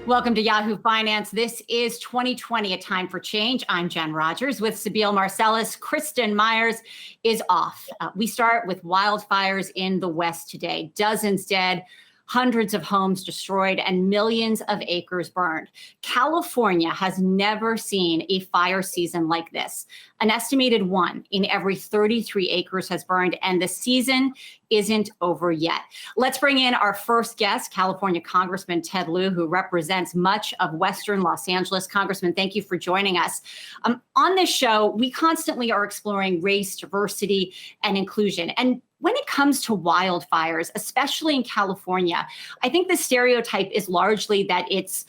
Welcome to Yahoo Finance. This is 2020, a time for change. I'm Jen Rogers with Sabeel Marcellus. Kristen Myers is off. We start with wildfires in the West today. Dozens dead, hundreds of homes destroyed, and millions of acres burned. California has never seen a fire season like this. An estimated 1 in every 33 acres has burned, and the season isn't over yet. Let's bring in our first guest, California Congressman Ted Lieu, who represents much of Western Los Angeles. Congressman, thank you for joining us. On this show, we constantly are exploring race, diversity, and inclusion. And when it comes to wildfires, especially in California, I think the stereotype is largely that it's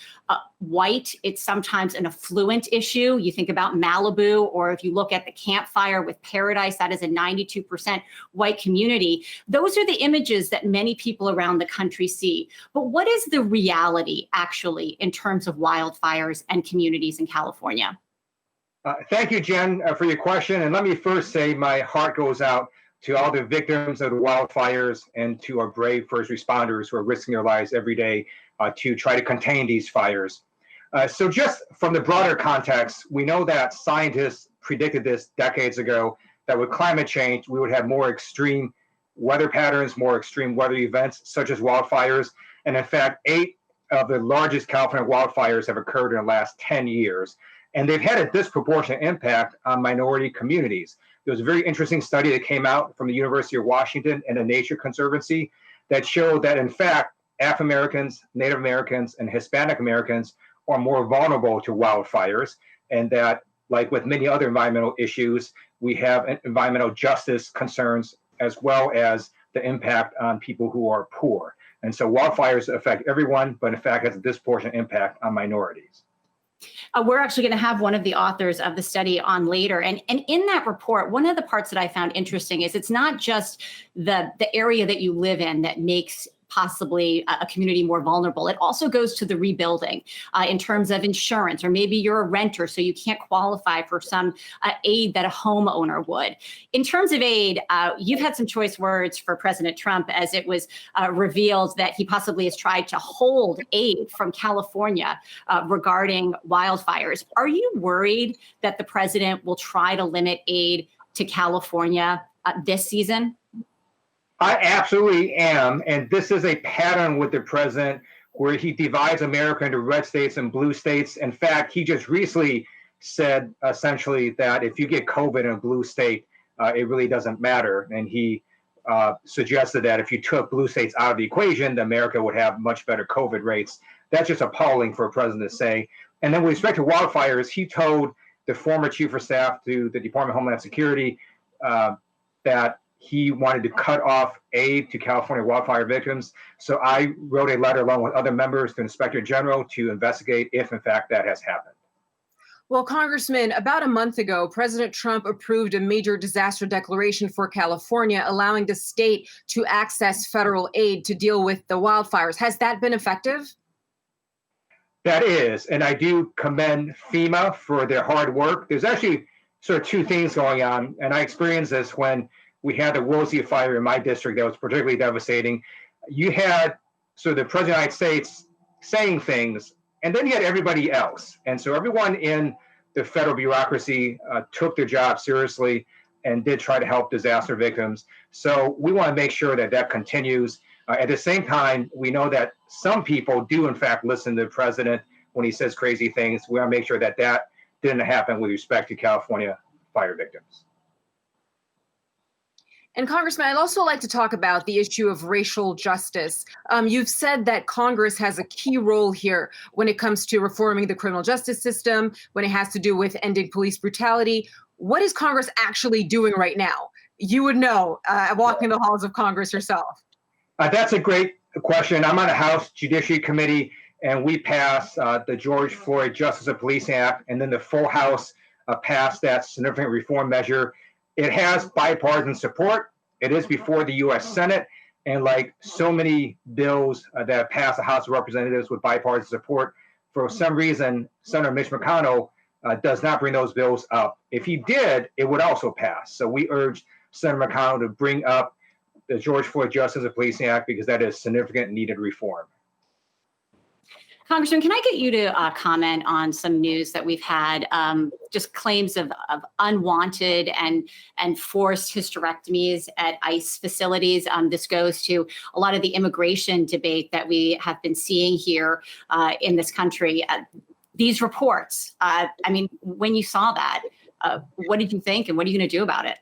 white. It's sometimes an affluent issue. You think about Malibu, or if you look at the campfire with Paradise, that is a 92% white community. Those are the images that many people around the country see. But what is the reality, actually, in terms of wildfires and communities in California? Thank you, Jen, for your question. And let me first say my heart goes out to all the victims of the wildfires and to our brave first responders who are risking their lives every day to try to contain these fires. So just from the broader context, we know that scientists predicted this decades ago, that with climate change, we would have more extreme weather patterns, more extreme weather events, such as wildfires. And in fact, 8 of the largest California wildfires have occurred in the last 10 years. And they've had a disproportionate impact on minority communities. There was a very interesting study that came out from the University of Washington and the Nature Conservancy that showed that, in fact, African Americans, Native Americans, and Hispanic Americans are more vulnerable to wildfires, and that, like with many other environmental issues, we have environmental justice concerns as well as the impact on people who are poor. And so wildfires affect everyone, but in fact has a disproportionate impact on minorities. We're actually going to have one of the authors of the study on later. And in that report, one of the parts that I found interesting is it's not just the area that you live in that makes possibly a community more vulnerable. It also goes to the rebuilding in terms of insurance, or maybe you're a renter, so you can't qualify for some aid that a homeowner would. In terms of aid, you've had some choice words for President Trump as it was revealed that he possibly has tried to hold aid from California regarding wildfires. Are you worried that the president will try to limit aid to California this season? I absolutely am. And this is a pattern with the president where he divides America into red states and blue states. In fact, he just recently said essentially that if you get COVID in a blue state, it really doesn't matter. And he suggested that if you took blue states out of the equation, then America would have much better COVID rates. That's just appalling for a president to say. And then with respect to wildfires, he told the former chief of staff to the Department of Homeland Security that he wanted to cut off aid to California wildfire victims. So I wrote a letter along with other members to Inspector General to investigate if, in fact, that has happened. Well, Congressman, about a month ago, President Trump approved a major disaster declaration for California, allowing the state to access federal aid to deal with the wildfires. Has that been effective? That is, and I do commend FEMA for their hard work. There's actually sort of 2 things going on, and I experienced this when we had the Woolsey fire in my district that was particularly devastating. You had sort of the President of the United States saying things, and then you had everybody else. And so everyone in the federal bureaucracy took their job seriously and did try to help disaster victims. So we want to make sure that that continues. At the same time, we know that some people do, in fact, listen to the president when he says crazy things. We want to make sure that that didn't happen with respect to California fire victims. And Congressman, I'd also like to talk about the issue of racial justice. You've said that Congress has a key role here when it comes to reforming the criminal justice system, when it has to do with ending police brutality. What is Congress actually doing right now? You would know, walking the halls of Congress yourself. That's a great question. I'm on the House Judiciary Committee, and we passed the George Floyd Justice of Policing Act, and then the full House passed that significant reform measure. It has bipartisan support. It is before the U.S. Senate. And like so many bills that pass the House of Representatives with bipartisan support, for some reason, Senator Mitch McConnell does not bring those bills up. If he did, it would also pass. So we urge Senator McConnell to bring up the George Floyd Justice of Policing Act because that is significant and needed reform. Congressman, can I get you to comment on some news that we've had, just claims of unwanted and forced hysterectomies at ICE facilities? This goes to a lot of the immigration debate that we have been seeing here in this country. These reports, I mean, when you saw that, what did you think and what are you going to do about it?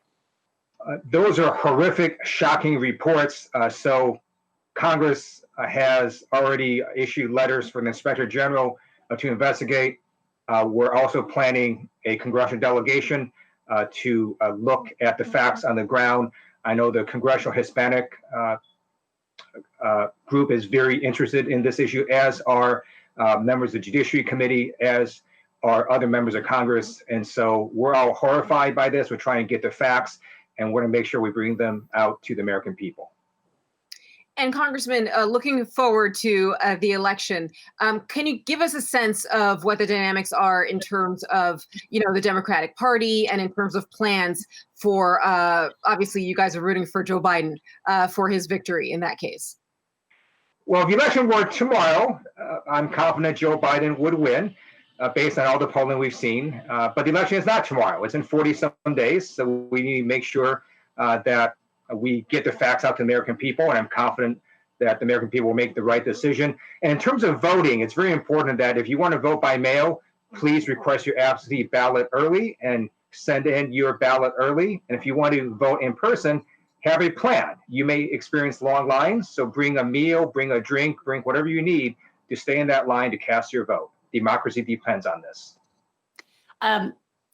Those are horrific, shocking reports. So Congress has already issued letters from the Inspector General to investigate. We're also planning a congressional delegation to look at the facts on the ground. I know the Congressional Hispanic group is very interested in this issue, as are members of the Judiciary Committee, as are other members of Congress. And so we're all horrified by this. We're trying to get the facts, and we're going to make sure we bring them out to the American people. And Congressman, looking forward to the election, can you give us a sense of what the dynamics are in terms of, the Democratic Party and in terms of plans for, obviously, you guys are rooting for Joe Biden for his victory in that case? Well, if the election were tomorrow, I'm confident Joe Biden would win based on all the polling we've seen. But the election is not tomorrow. It's in 40-some days. So we need to make sure that we get the facts out to the American people, and I'm confident that the American people will make the right decision. And in terms of voting, it's very important that if you want to vote by mail, please request your absentee ballot early and send in your ballot early. And if you want to vote in person, have a plan. You may experience long lines, so bring a meal, bring a drink, bring whatever you need to stay in that line to cast your vote. Democracy depends on this.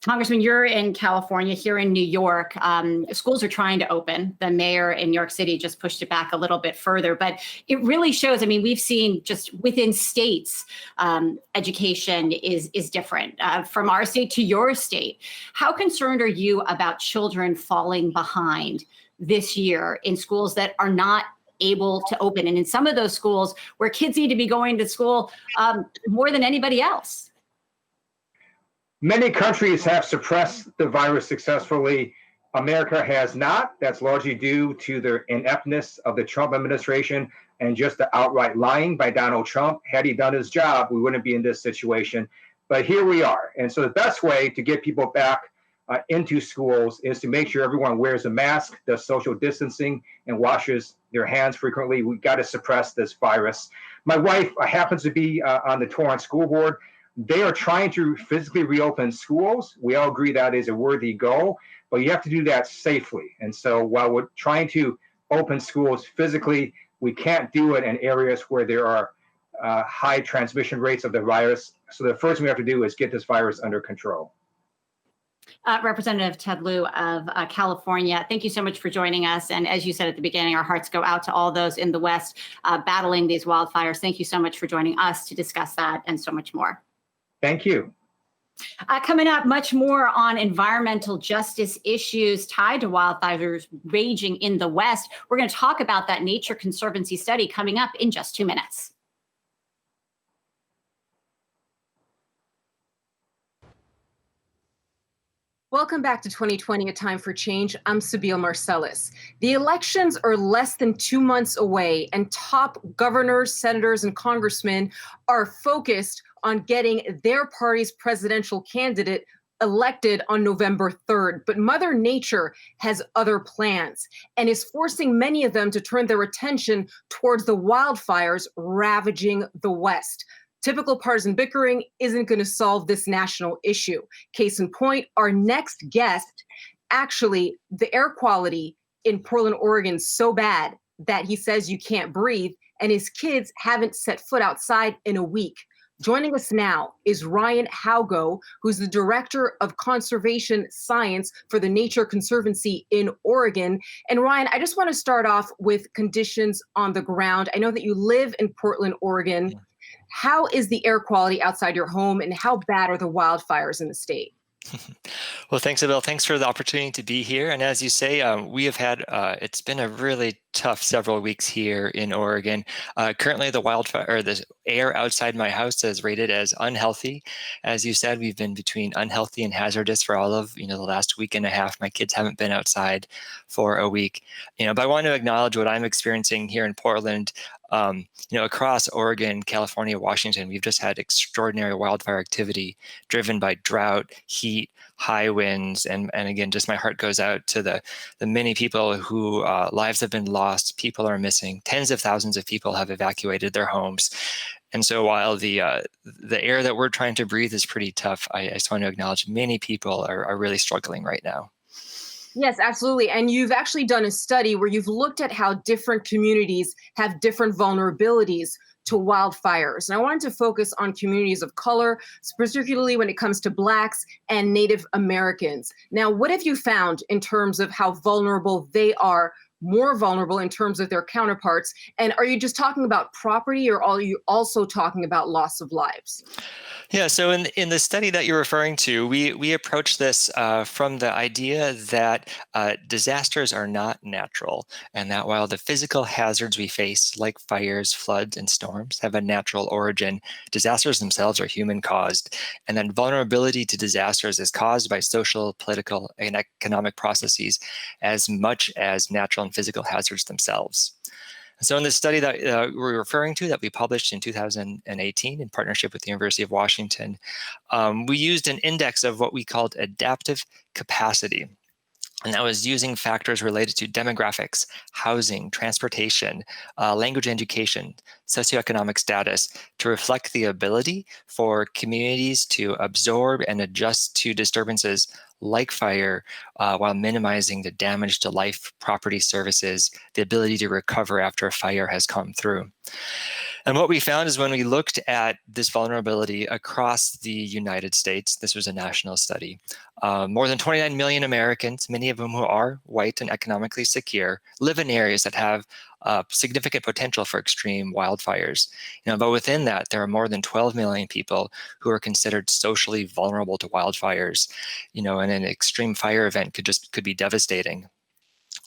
Congressman, you're in California. Here in New York, schools are trying to open. The mayor in New York City just pushed it back a little bit further, but it really shows. I mean, we've seen just within states, education is different from our state to your state. How concerned are you about children falling behind this year in schools that are not able to open, and in some of those schools where kids need to be going to school more than anybody else? Many countries have suppressed the virus successfully. America has not. That's largely due to the ineptness of the Trump administration and just the outright lying by Donald Trump. Had he done his job, we wouldn't be in this situation. But here we are. And so the best way to get people back into schools is to make sure everyone wears a mask, does social distancing, and washes their hands frequently. We've got to suppress this virus. My wife happens to be on the Torrance School Board. They are trying to physically reopen schools. We all agree that is a worthy goal, but you have to do that safely. And so while we're trying to open schools physically, we can't do it in areas where there are high transmission rates of the virus. So the first thing we have to do is get this virus under control. Representative Ted Lieu of California, thank you so much for joining us. And as you said at the beginning, our hearts go out to all those in the West battling these wildfires. Thank you so much for joining us to discuss that and so much more. Thank you. Coming up, much more on environmental justice issues tied to wildfires raging in the West. We're going to talk about that Nature Conservancy study coming up in just 2 minutes. Welcome back to 2020, A Time for Change. I'm Sabeel Marcellus. The elections are less than 2 months away, and top governors, senators, and congressmen are focused on getting their party's presidential candidate elected on November 3rd. But Mother Nature has other plans and is forcing many of them to turn their attention towards the wildfires ravaging the West. Typical partisan bickering isn't going to solve this national issue. Case in point, our next guest, actually, the air quality in Portland, Oregon is so bad that he says you can't breathe, and his kids haven't set foot outside in a week. Joining us now is Ryan Haugo, who's the Director of Conservation Science for the Nature Conservancy in Oregon. And Ryan, I just want to start off with conditions on the ground. I know that you live in Portland, Oregon. Yeah. How is the air quality outside your home, and how bad are the wildfires in the state? Well, thanks, Abel. Thanks for the opportunity to be here. And as you say, we have had, it's been a really tough several weeks here in Oregon. Currently, the air outside my house is rated as unhealthy. As you said, we've been between unhealthy and hazardous for all of the last week and a half. My kids haven't been outside for a week. But I want to acknowledge what I'm experiencing here in Portland. Across Oregon, California, Washington, we've just had extraordinary wildfire activity driven by drought, heat, high winds, and again, just my heart goes out to the many people who lives have been lost, people are missing, tens of thousands of people have evacuated their homes. And so while the air that we're trying to breathe is pretty tough, I just want to acknowledge many people are really struggling right now. Yes, absolutely. And you've actually done a study where you've looked at how different communities have different vulnerabilities to wildfires. And I wanted to focus on communities of color, particularly when it comes to Blacks and Native Americans. Now, what have you found in terms of how vulnerable they are, more vulnerable in terms of their counterparts? And are you just talking about property, or are you also talking about loss of lives? Yeah, so in the study that you're referring to, we approached this from the idea that disasters are not natural, and that while the physical hazards we face, like fires, floods, and storms, have a natural origin, disasters themselves are human-caused, and that vulnerability to disasters is caused by social, political, and economic processes as much as natural and physical hazards themselves. So in the study that we're referring to that we published in 2018 in partnership with the University of Washington, we used an index of what we called adaptive capacity. And that was using factors related to demographics, housing, transportation, language education, socioeconomic status to reflect the ability for communities to absorb and adjust to disturbances like fire while minimizing the damage to life, property, services, the ability to recover after a fire has come through. And what we found is when we looked at this vulnerability across the United States, this was a national study, more than 29 million Americans, many of whom who are white and economically secure, live in areas that have significant potential for extreme wildfires. But within that, there are more than 12 million people who are considered socially vulnerable to wildfires. And an extreme fire event could be devastating.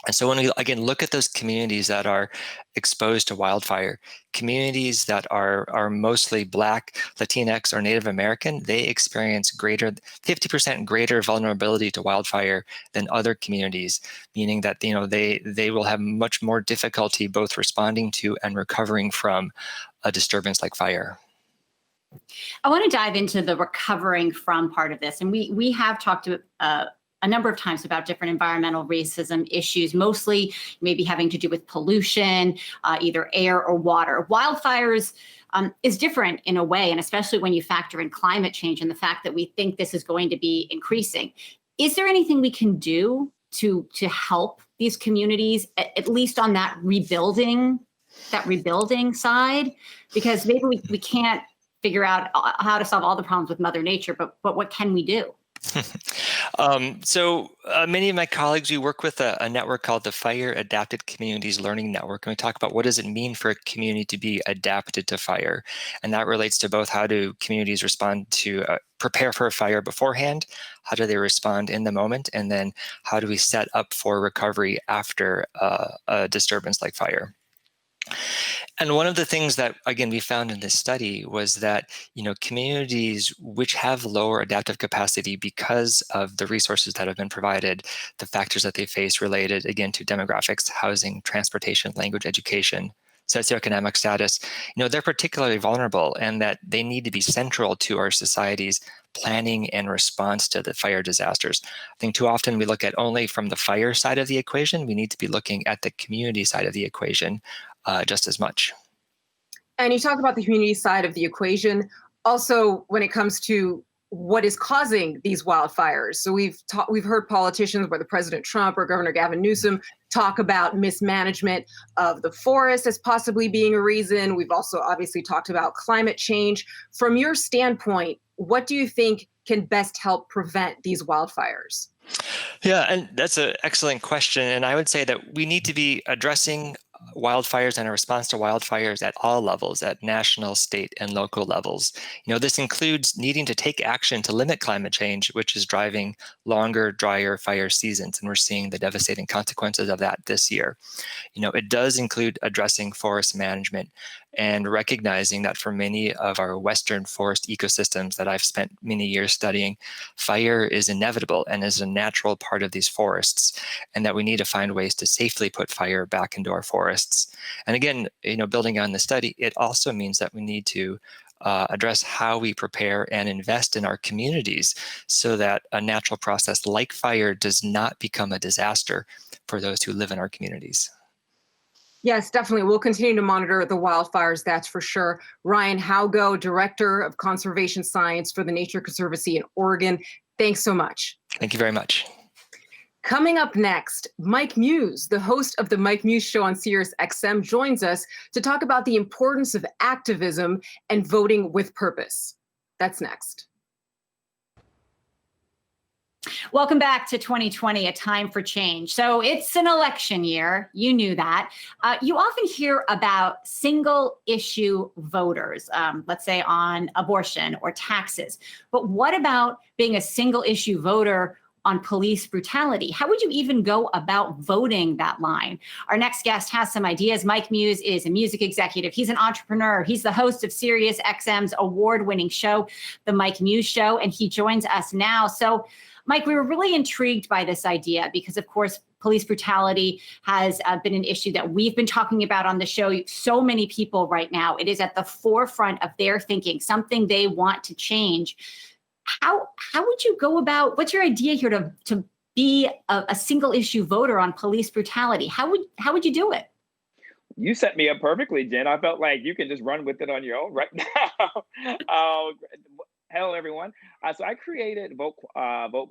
And so when we, again, look at those communities that are exposed to wildfire, communities that are mostly Black, Latinx, or Native American, they experience 50% greater vulnerability to wildfire than other communities, meaning that they will have much more difficulty both responding to and recovering from a disturbance like fire. I want to dive into the recovering from part of this. And we have talked to a number of times about different environmental racism issues, mostly maybe having to do with pollution, either air or water. Wildfires is different in a way, and especially when you factor in climate change and the fact that we think this is going to be increasing. Is there anything we can do to help these communities, at least on that rebuilding side? Because maybe we can't figure out how to solve all the problems with Mother Nature, but what can we do? So many of my colleagues, we work with a network called the Fire Adapted Communities Learning Network, and we talk about what does it mean for a community to be adapted to fire. And that relates to both how do communities respond to prepare for a fire beforehand, how do they respond in the moment, and then how do we set up for recovery after a disturbance like fire. And one of the things that, again, we found in this study was that, communities which have lower adaptive capacity because of the resources that have been provided, the factors that they face related, again, to demographics, housing, transportation, language education, socioeconomic status, they're particularly vulnerable, and that they need to be central to our society's planning and response to the fire disasters. I think too often we look at only from the fire side of the equation. We need to be looking at the community side of the equation just as much. And you talk about the community side of the equation. Also, when it comes to what is causing these wildfires. So we've heard politicians, whether President Trump or Governor Gavin Newsom, talk about mismanagement of the forest as possibly being a reason. We've also obviously talked about climate change. From your standpoint, what do you think can best help prevent these wildfires? Yeah, and that's an excellent question. And I would say that we need to be addressing wildfires and a response to wildfires at all levels, at national, state, and local levels. This includes needing to take action to limit climate change, which is driving longer, drier fire seasons, and we're seeing the devastating consequences of that this year. It does include addressing forest management and recognizing that for many of our Western forest ecosystems that I've spent many years studying, fire is inevitable and is a natural part of these forests, and that we need to find ways to safely put fire back into our forests. And again, building on the study, it also means that we need to address how we prepare and invest in our communities so that a natural process like fire does not become a disaster for those who live in our communities. Yes, definitely. We'll continue to monitor the wildfires, that's for sure. Ryan Haugo, Director of Conservation Science for the Nature Conservancy in Oregon, thanks so much. Thank you very much. Coming up next, Mike Muse, the host of the Mike Muse Show on SiriusXM, joins us to talk about the importance of activism and voting with purpose. That's next. Welcome back to 2020, a time for change. So it's an election year. You knew that. You often hear about single issue voters, let's say on abortion or taxes. But what about being a single issue voter on police brutality? How would you even go about voting that line? Our next guest has some ideas. Mike Muse is a music executive. He's an entrepreneur. He's the host of SiriusXM's award-winning show, The Mike Muse Show, and he joins us now. So, Mike, we were really intrigued by this idea because, of course, police brutality has been an issue that we've been talking about on the show. So many people right now, it is at the forefront of their thinking, something they want to change. How would you go about, what's your idea here to be a single issue voter on police brutality? How would you do it? You set me up perfectly, Jen. I felt like you can just run with it on your own right now. Hello, everyone. So I created Vote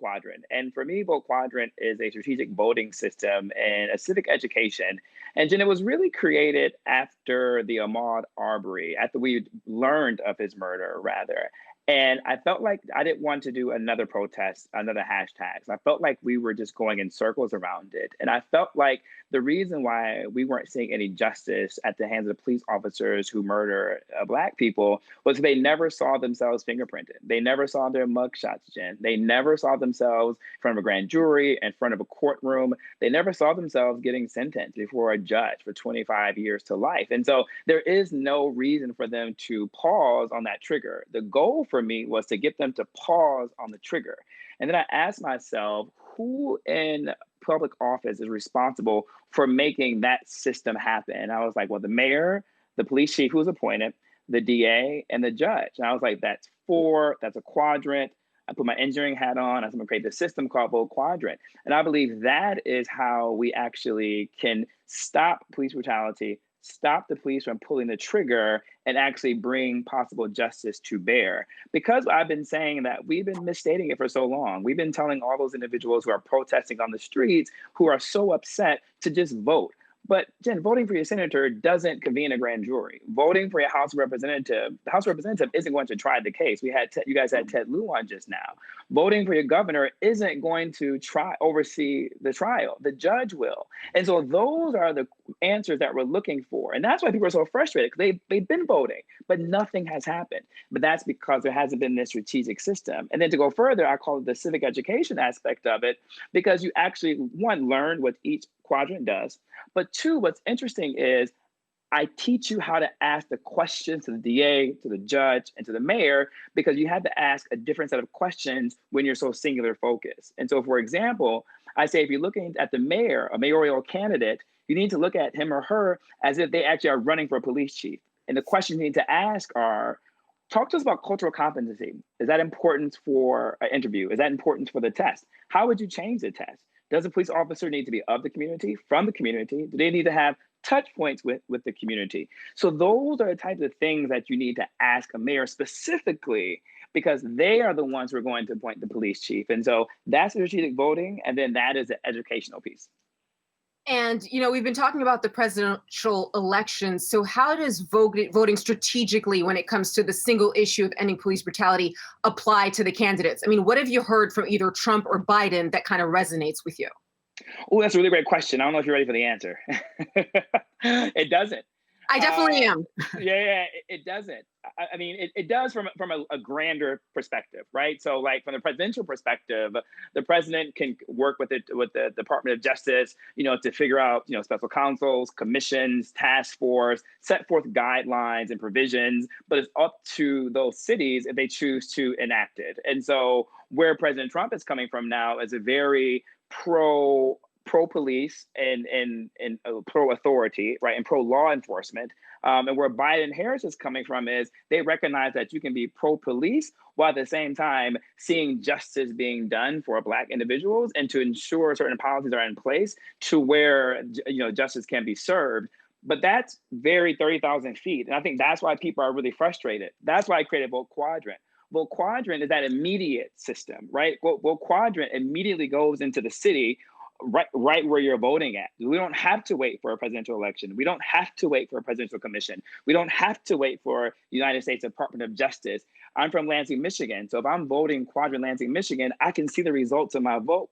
Quadrant. And for me, Vote Quadrant is a strategic voting system and a civic education. And Jen, it was really created after the Ahmaud Arbery, after we learned of his murder, rather. And I felt like I didn't want to do another protest, another hashtag. I felt like we were just going in circles around it. And I felt like the reason why we weren't seeing any justice at the hands of the police officers who murder Black people was they never saw themselves fingerprinted. They never saw their mugshots, Jen. They never saw themselves in front of a grand jury, in front of a courtroom. They never saw themselves getting sentenced before a judge for 25 years to life. And so there is no reason for them to pause on that trigger. The goal for me was to get them to pause on the trigger. And then I asked myself, who in public office is responsible for making that system happen? And I was like, well, the mayor, the police chief who was appointed, the DA, and the judge. And I was like, that's a quadrant. I put my engineering hat on. I said, I'm gonna create this system called Vote Quadrant. And I believe that is how we actually can stop police brutality, stop the police from pulling the trigger, and actually bring possible justice to bear. Because I've been saying that we've been misstating it for so long. We've been telling all those individuals who are protesting on the streets, who are so upset, to just vote. But Jen, voting for your senator doesn't convene a grand jury. Voting for your House representative, the House representative isn't going to try the case. You guys had Ted Lieu on just now. Voting for your governor isn't going to oversee the trial. The judge will. And so those are the answers that we're looking for. And that's why people are so frustrated, because they've been voting, but nothing has happened. But that's because there hasn't been this strategic system. And then to go further, I call it the civic education aspect of it, because you actually, one, learn what each quadrant does. But two, what's interesting is I teach you how to ask the questions to the DA, to the judge, and to the mayor, because you have to ask a different set of questions when you're so singular focused. And so, for example, I say if you're looking at the mayor, a mayoral candidate, you need to look at him or her as if they actually are running for a police chief. And the questions you need to ask are, talk to us about cultural competency. Is that important for an interview? Is that important for the test? How would you change the test? Does a police officer need to be of the community, from the community? Do they need to have touch points with the community? So those are the types of things that you need to ask a mayor specifically, because they are the ones who are going to appoint the police chief. And so that's strategic voting. And then that is the educational piece. And, we've been talking about the presidential elections. So how does voting strategically when it comes to the single issue of ending police brutality apply to the candidates? I mean, what have you heard from either Trump or Biden that kind of resonates with you? Oh, that's a really great question. I don't know if you're ready for the answer. It doesn't. I definitely am. Yeah, it doesn't. I mean, it does from a grander perspective, right? So, like from the presidential perspective, the president can work with the Department of Justice, to figure out, special counsels, commissions, task force, set forth guidelines and provisions. But it's up to those cities if they choose to enact it. And so, where President Trump is coming from now is a very pro police and pro authority, right, and pro law enforcement. And where Biden Harris is coming from is they recognize that you can be pro police while at the same time seeing justice being done for Black individuals and to ensure certain policies are in place to where justice can be served. But that's very 30,000 feet. And I think that's why people are really frustrated. That's why I created Vote Quadrant. Vote Quadrant is that immediate system, right? Vote Quadrant immediately goes into the city right where you're voting at. We don't have to wait for a presidential election. We don't have to wait for a presidential commission. We don't have to wait for the United States Department of Justice. I'm from Lansing, Michigan. So if I'm voting Quadrant Lansing, Michigan, I can see the results of my vote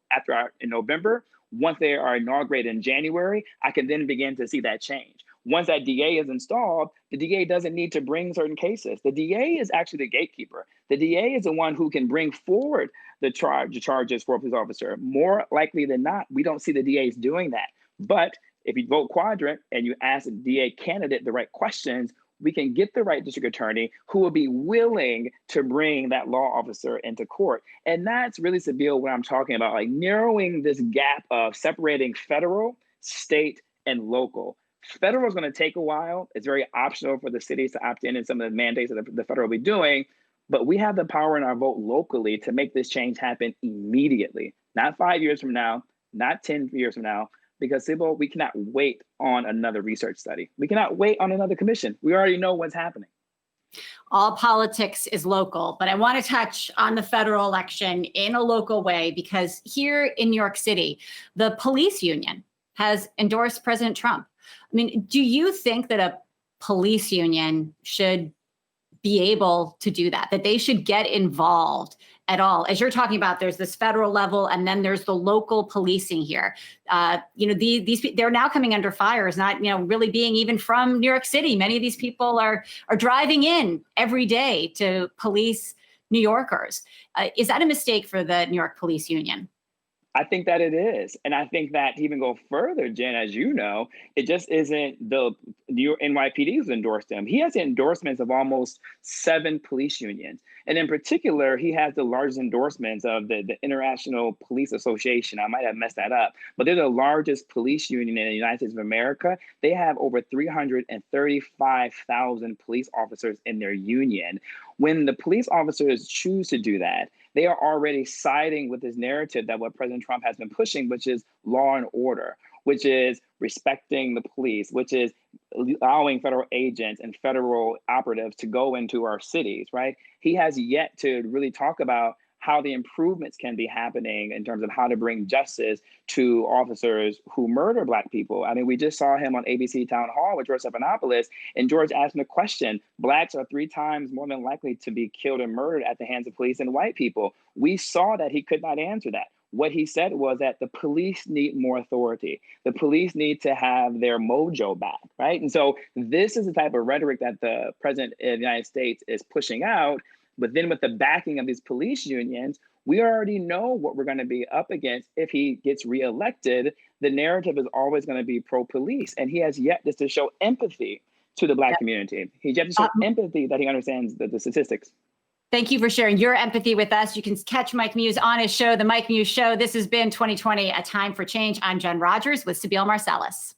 in November. Once they are inaugurated in January, I can then begin to see that change. Once that DA is installed, the DA doesn't need to bring certain cases. The DA is actually the gatekeeper. The DA is the one who can bring forward the charges for a police officer. More likely than not, we don't see the DAs doing that. But if you vote Quadrant and you ask the DA candidate the right questions, we can get the right district attorney who will be willing to bring that law officer into court. And that's really, Sabeel, what I'm talking about, like narrowing this gap of separating federal, state, and local. Federal is going to take a while. It's very optional for the cities to opt in some of the mandates that the federal will be doing. But we have the power in our vote locally to make this change happen immediately, not 5 years from now, not 10 years from now, because Sybil, we cannot wait on another research study. We cannot wait on another commission. We already know what's happening. All politics is local, but I want to touch on the federal election in a local way, because here in New York City, the police union has endorsed President Trump. I mean, do you think that a police union should be able to do that they should get involved at all? As you're talking about, there's this federal level, and then there's the local policing here. These they're now coming under fire as not, really being even from New York City. Many of these people are driving in every day to police New Yorkers. Is that a mistake for the New York Police Union? I think that it is. And I think that to even go further, Jen, as you know, it just isn't the New York NYPD who's endorsed him. He has endorsements of almost 7 police unions. And in particular, he has the largest endorsements of the International Police Association. I might have messed that up, but they're the largest police union in the United States of America. They have over 335,000 police officers in their union. When the police officers choose to do that, they are already siding with this narrative that what President Trump has been pushing, which is law and order, which is respecting the police, which is allowing federal agents and federal operatives to go into our cities, right? He has yet to really talk about how the improvements can be happening in terms of how to bring justice to officers who murder Black people. I mean, we just saw him on ABC Town Hall with George Stephanopoulos, and George asked him the question, Blacks are 3 times more than likely to be killed and murdered at the hands of police than white people. We saw that he could not answer that. What he said was that the police need more authority. The police need to have their mojo back, right? And so this is the type of rhetoric that the president of the United States is pushing out. But then with the backing of these police unions, we already know what we're going to be up against if he gets reelected. The narrative is always going to be pro-police. And he has yet just to show empathy to the Black community. He's yet to show empathy that he understands the statistics. Thank you for sharing your empathy with us. You can catch Mike Muse on his show, The Mike Muse Show. This has been 2020, A Time for Change. I'm Jen Rogers with Sabeel Marcellus.